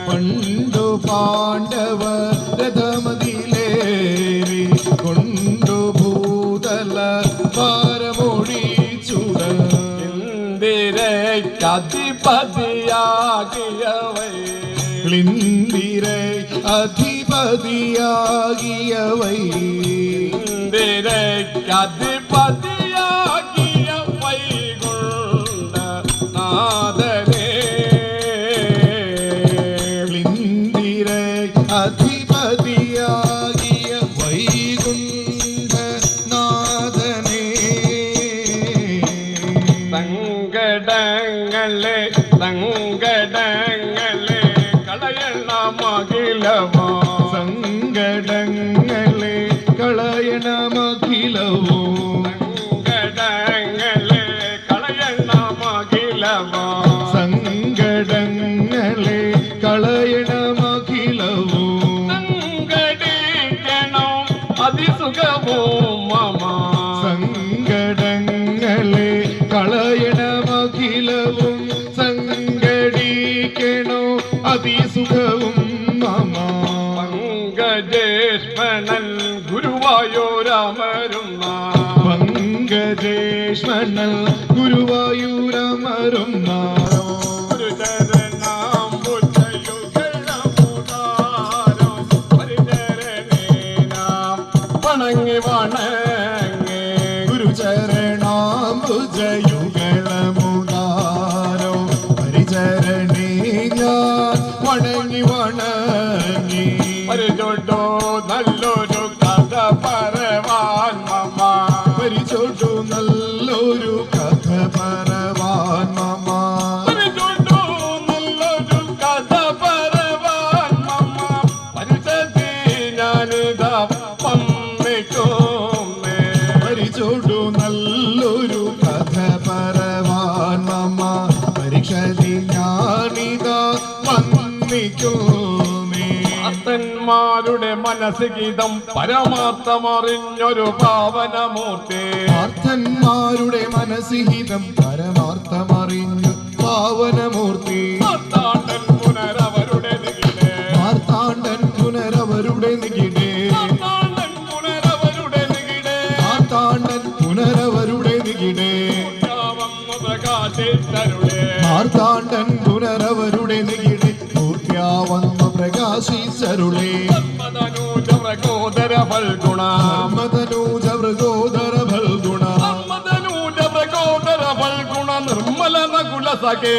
പണ്ടു പാണ്ഡവർ രഥമതിലേറി കൊണ്ടു ഭൂതല ഭാരമൊഴിച്ചുട ഇന്ദിരയ്ക്കധിപതിയാകിയവൈ അധിപതിയാകിയവൈ ഇന്ദിരയ്ക്കധിപതിയാകിയ വൈകുണ്ഠ നാഥനേ അധിപതിയാകിയ വൈകുണ്ഠ നാഥനേ സങ്കടങ്ങളെ സങ്കടങ്ങളെ കളയണമഖിലമോ സങ്കടങ്ങളെ കളയണമഖിലവോ സങ്കടങ്ങളെ കളയണമഖിലമോ സങ്കടങ്ങളെ കളയണമഖിലവോ സങ്കടിക്കണോ അതിസുഖമോ മമ സങ്കടങ്ങളെ കളയണമഖിലവും സങ്കടിക്കണോ അതിസുഖവും മമ പങ്കജേഷ്മണൻ ഗുരുവായൂരമരുന്ന പങ്കജേഷ്മണൽ ഗുരുവായൂരമരുന്ന വണങ്ങി വണങ്ങി ഗുരുചരണാംബുജയുഗളമുദാരോ പരിചരണേ ഞാൻ വണങ്ങി വണങ്ങി പരിചൊട്ടോ നല്ലൊരു കഥ പറവാൻ മമ പരിചൊട്ടു നല്ലൊരു കഥ പറവാൻ മമ പരിചൊട്ടോ നല്ലൊരു കഥ പറവാൻ മമ പരിചത്തി ഞാനിതാ വന്നിക്കുന്നേ പരിചൊട്ടു നല്ലൊരു കഥ പറവാൻ മമ പരീക്ഷതി ഞാനിതാ വന്നിക്കുന്നേ ഭക്തന്മാരുടെ മനസ്സ് ഗീതം പരമാർത്ഥമറിഞ്ഞൊരു പാവനമൂർത്തി പാർത്ഥന്മാരുടെ മനസ്സിഹിതം പരമാർത്ഥമറിഞ്ഞു പാവനമൂർത്തി മാർത്താണ്ഡൻ പുനരവരുടെ നികിടേ മാർത്താണ്ഡൻ പുനരവരുടെ നികിടേ മാർത്താണ്ഡൻ പുനരവരുടെ നികിടേ മാർത്താണ്ഡൻ പുനരവരുടെ നികിടേ വന്നു പ്രകാശിച്ചരുളേ മാർത്താണ്ഡൻ പുനരവരുടെ നികിടേ പൂർത്തിയാവന്നു പ്രകാശിച്ചരുളേ മദനൂജ പ്രകോദര ഫൽഗുണ മദനൂജ മൃഗോദര ഫൽഗുണ മദനൂജ പ്രകോദര ഫൽഗുണ നിർമ്മല നകുല സകേ